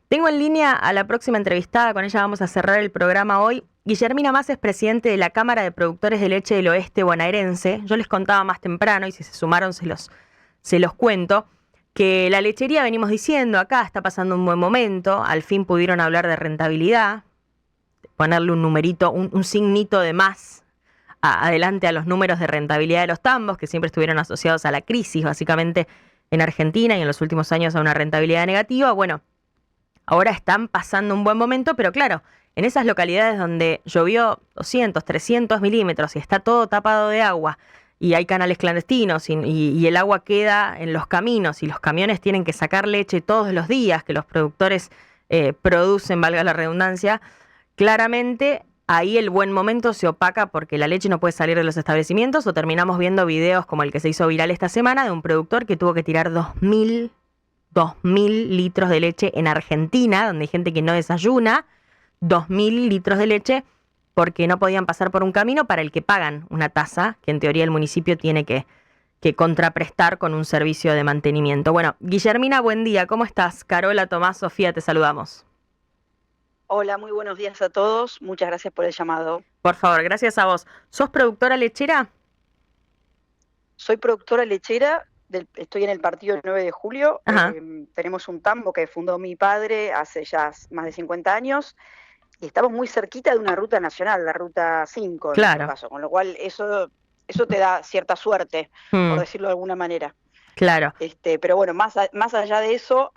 Tengo en línea a la próxima entrevistada, con ella vamos a cerrar el programa hoy. Guillermina Mas es presidente de la Cámara de Productores de Leche del Oeste Bonaerense. Yo les contaba más temprano, y si se sumaron se los cuento, que la lechería, venimos diciendo acá, está pasando un buen momento. Al fin pudieron hablar de rentabilidad, ponerle un numerito, un signito de más adelante a los números de rentabilidad de los tambos, que siempre estuvieron asociados a la crisis, básicamente en Argentina, y en los últimos años a una rentabilidad negativa. Bueno, ahora están pasando un buen momento, pero claro, en esas localidades donde llovió 200, 300 milímetros y está todo tapado de agua y hay canales clandestinos y el agua queda en los caminos y los camiones tienen que sacar leche todos los días que los productores producen, valga la redundancia, claramente ahí el buen momento se opaca porque la leche no puede salir de los establecimientos, o terminamos viendo videos como el que se hizo viral esta semana de un productor que tuvo que tirar 2.000 litros de leche en Argentina, donde hay gente que no desayuna, 2.000 litros de leche porque no podían pasar por un camino para el que pagan una tasa, que en teoría el municipio tiene que contraprestar con un servicio de mantenimiento. Bueno, Guillermina, buen día, ¿cómo estás? Carola, Tomás, Sofía, te saludamos. Hola, muy buenos días a todos. Muchas gracias por el llamado. Por favor, gracias a vos. ¿Sos productora lechera? Soy productora lechera, estoy en el partido 9 de julio. Ajá, Tenemos un tambo que fundó mi padre hace ya más de 50 años y estamos muy cerquita de una ruta nacional, la ruta 5 en nuestro claro. caso, con lo cual eso te da cierta suerte, por Mm, decirlo de alguna manera. claro. Pero bueno, más allá de eso,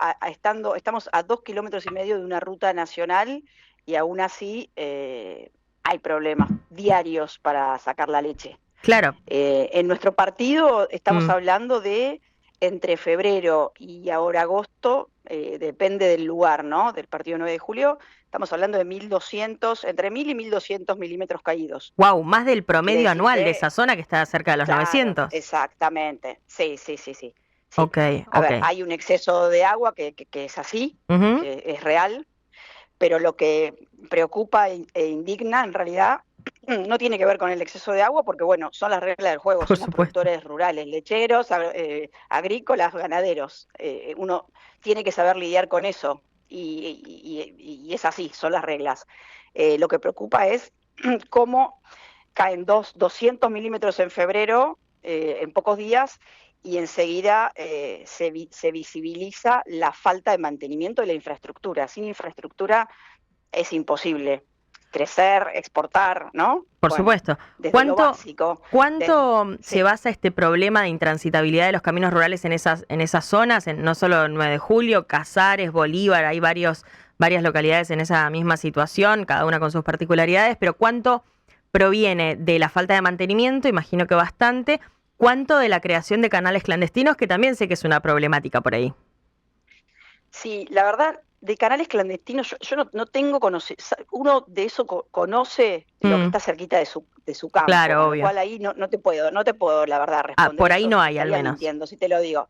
estamos a 2,5 kilómetros de una ruta nacional y aún así hay problemas diarios para sacar la leche. Claro. En nuestro partido estamos Mm, hablando de entre febrero y ahora agosto, depende del lugar, ¿no? Del partido 9 de julio, estamos hablando de 1.200, entre 1.000 y 1.200 milímetros caídos. wow, más del Quiere promedio decir anual de que, esa zona que está cerca de los claro, 900. exactamente, sí, sí, sí, sí, sí. Ok, A ok. ver, hay un exceso de agua que es así, Ujú. que es real, pero lo que preocupa e indigna en realidad no tiene que ver con el exceso de agua, porque bueno, son las reglas del juego, Por somos supuesto. productores rurales, lecheros, agrícolas, ganaderos. Uno tiene que saber lidiar con eso y es así, son las reglas. Lo que preocupa es cómo caen 200 milímetros en febrero, en pocos días, y enseguida se visibiliza la falta de mantenimiento de la infraestructura. Sin infraestructura es imposible crecer, exportar, ¿no? Por Bueno, supuesto. desde lo ¿Cuánto, básico. cuánto se Sí, basa este problema de intransitabilidad de los caminos rurales en esas zonas? No solo 9 de Julio, Casares, Bolívar, hay varias localidades en esa misma situación, cada una con sus particularidades, pero ¿cuánto proviene de la falta de mantenimiento? Imagino que bastante. ¿Cuánto de la creación de canales clandestinos, que también sé que es una problemática por ahí? sí, la verdad, de canales clandestinos, yo no tengo uno de eso conoce lo que Mm, está cerquita de su campo, claro, con lo obvio. cual ahí no te puedo la verdad Ah, responder por ahí eso, no te hay al estaría menos. mintiendo si te lo digo.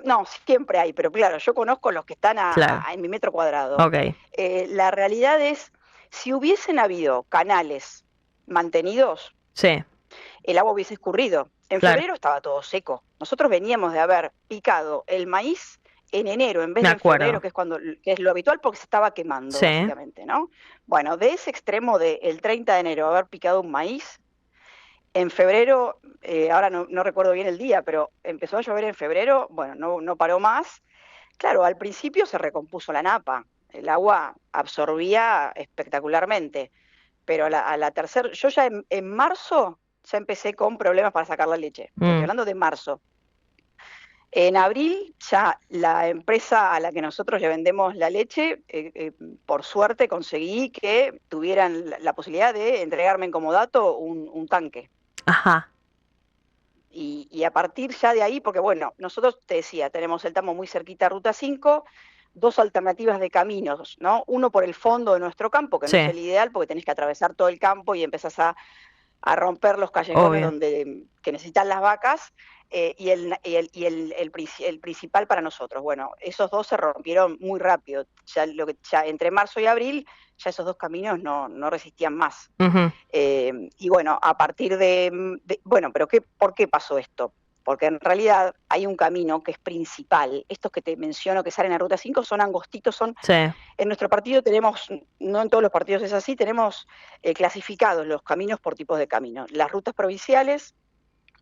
No, siempre hay, pero claro, yo conozco los que están Claro. en mi metro cuadrado. Ok. La realidad es, si hubiesen habido canales mantenidos, Sí, el agua hubiese escurrido. En claro. febrero estaba todo seco. Nosotros veníamos de haber picado el maíz en enero en vez Me de en febrero, acuerdo. que es lo habitual porque se estaba quemando, Sí. básicamente, ¿no? Bueno, de ese extremo del 30 de enero haber picado un maíz, en febrero, ahora no recuerdo bien el día, pero empezó a llover en febrero, bueno, no paró más. Claro, al principio se recompuso la napa, el agua absorbía espectacularmente, pero a la tercera, yo ya en marzo ya empecé con problemas para sacar la leche. Te estoy Mm. hablando de marzo. En abril ya la empresa a la que nosotros le vendemos la leche, por suerte conseguí que tuvieran la posibilidad de entregarme en comodato un tanque. Ajá. Y a partir ya de ahí, porque bueno, nosotros te decía, tenemos el Tamo muy cerquita a Ruta 5, dos alternativas de caminos, ¿no? Uno por el fondo de nuestro campo, que no es Sí, el ideal porque tenés que atravesar todo el campo y empezás a romper los callejones obvio. que necesitan las vacas, el principal para nosotros. Bueno, esos dos se rompieron muy rápido. Ya entre marzo y abril, ya esos dos caminos no resistían más. Ujú. Y bueno, a partir bueno, pero ¿por qué pasó esto? porque en realidad hay un camino que es principal. Estos que te menciono que salen a Ruta 5 son angostitos, Sí. en nuestro partido tenemos, no en todos los partidos es así, tenemos clasificados los caminos por tipos de caminos. Las rutas provinciales,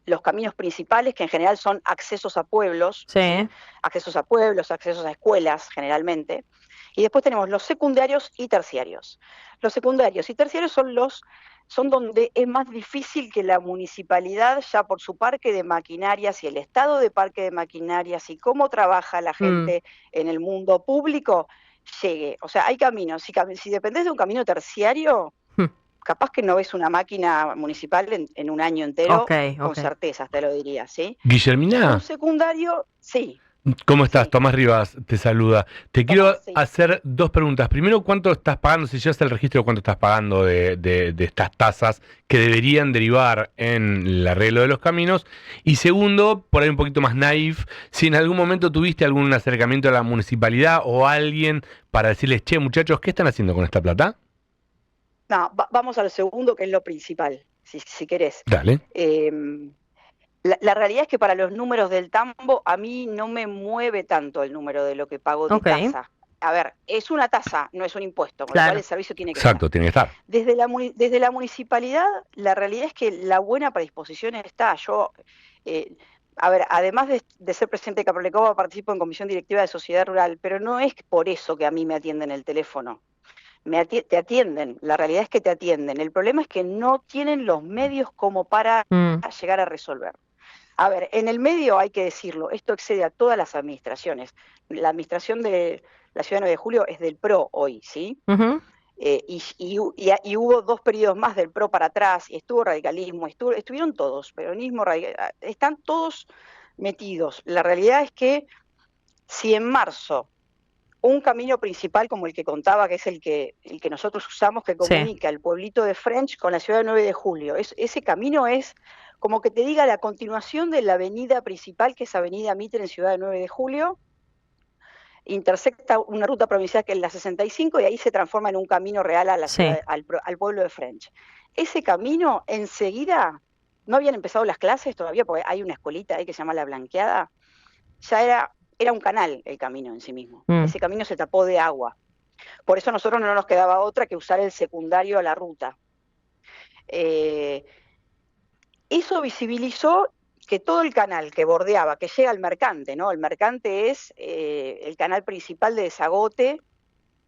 los caminos principales, que en general son accesos a pueblos, Sí. ¿sí? Accesos a pueblos, accesos a escuelas generalmente. Y después tenemos los secundarios y terciarios. Los secundarios y terciarios son donde es más difícil que la municipalidad, ya por su parque de maquinarias y el estado de parque de maquinarias y cómo trabaja la gente en el mundo público, llegue. O sea, hay caminos. Si dependés de un camino terciario, capaz que no ves una máquina municipal en un año entero, con certeza te lo diría, ¿sí? Guillermina. Un secundario, sí. ¿Cómo estás? Sí. Tomás Rivas te saluda. Te quiero hacer dos preguntas. Primero, ¿cuánto estás pagando? Si llevas el registro de cuánto estás pagando de estas tasas que deberían derivar en el arreglo de los caminos. Y segundo, por ahí un poquito más naif, si en algún momento tuviste algún acercamiento a la municipalidad o a alguien para decirles, che, muchachos, ¿qué están haciendo con esta plata? No, vamos al segundo, que es lo principal, si querés. Dale. La realidad es que para los números del tambo, a mí no me mueve tanto el número de lo que pago de tasa. A ver, es una tasa, no es un impuesto, con lo cual el servicio tiene que estar. Exacto, tiene que estar. Desde la municipalidad, la realidad es que la buena predisposición está. A ver, además de ser presidente de Caprolecova, participo en comisión directiva de Sociedad Rural, pero no es por eso que a mí me atienden el teléfono. Te atienden, la realidad es que te atienden. El problema es que no tienen los medios como para llegar a resolver. A ver, en el medio hay que decirlo, esto excede a todas las administraciones. La administración de la Ciudad 9 de Julio es del PRO hoy, ¿sí? Y hubo 2 periodos más del PRO para atrás, y estuvo radicalismo, estuvieron todos, peronismo, están todos metidos. La realidad es que si en marzo un camino principal como el que contaba, que es el que nosotros usamos, que comunica el pueblito de French con la Ciudad 9 de Julio, ese camino es como que te diga la continuación de la avenida principal, que es Avenida Mitre en Ciudad 9 de Julio, intersecta una ruta provincial que es la 65 y ahí se transforma en un camino real a la ciudad, al pueblo de French. Ese camino, enseguida, no habían empezado las clases todavía, porque hay una escuelita ahí que se llama La Blanqueada, ya era un canal el camino en sí mismo. Ese camino se tapó de agua. Por eso a nosotros no nos quedaba otra que usar el secundario a la ruta. Eso visibilizó que todo el canal que bordeaba, que llega al Mercante, ¿no? El Mercante es el canal principal de desagote,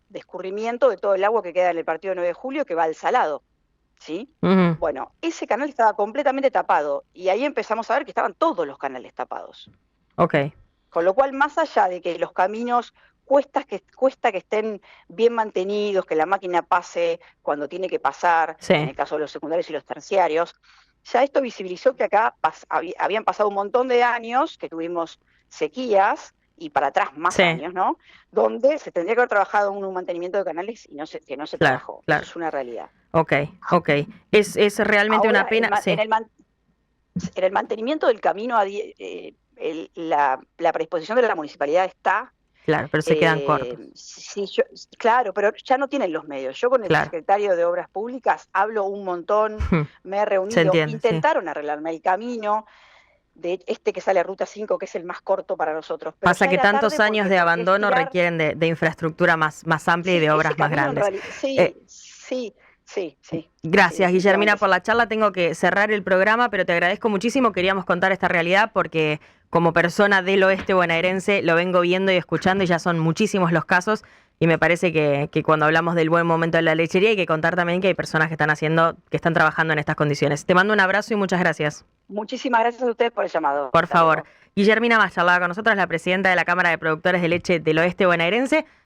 de escurrimiento de todo el agua que queda en el partido 9 de Julio, que va al Salado, ¿sí? Bueno, ese canal estaba completamente tapado, y ahí empezamos a ver que estaban todos los canales tapados. Con lo cual, más allá de que los caminos cuesta que estén bien mantenidos, que la máquina pase cuando tiene que pasar, en el caso de los secundarios y los terciarios, ya esto visibilizó que acá habían pasado un montón de años, que tuvimos sequías, y para atrás más años, ¿no? Donde se tendría que haber trabajado en un mantenimiento de canales y que no se trabajó. Eso es una realidad. Es realmente ahora, una pena. En el mantenimiento del camino, la predisposición de la municipalidad está. Claro, pero se quedan cortos. Sí, claro, pero ya no tienen los medios. Yo con el secretario de Obras Públicas hablo un montón, me he reunido, intentaron arreglarme el camino de que sale a Ruta 5, que es el más corto para nosotros. Pero pasa que tantos años de abandono requieren de infraestructura más amplia y de obras más grandes. Sí. Gracias, Guillermina, por la charla. Tengo que cerrar el programa, pero te agradezco muchísimo. Queríamos contar esta realidad porque como persona del oeste bonaerense lo vengo viendo y escuchando y ya son muchísimos los casos, y me parece que cuando hablamos del buen momento de la lechería hay que contar también que hay personas que están trabajando en estas condiciones. Te mando un abrazo y muchas gracias. Muchísimas gracias a ustedes por el llamado. Por favor. Guillermina Mas charlaba con nosotros, la presidenta de la Cámara de Productores de Leche del Oeste Bonaerense.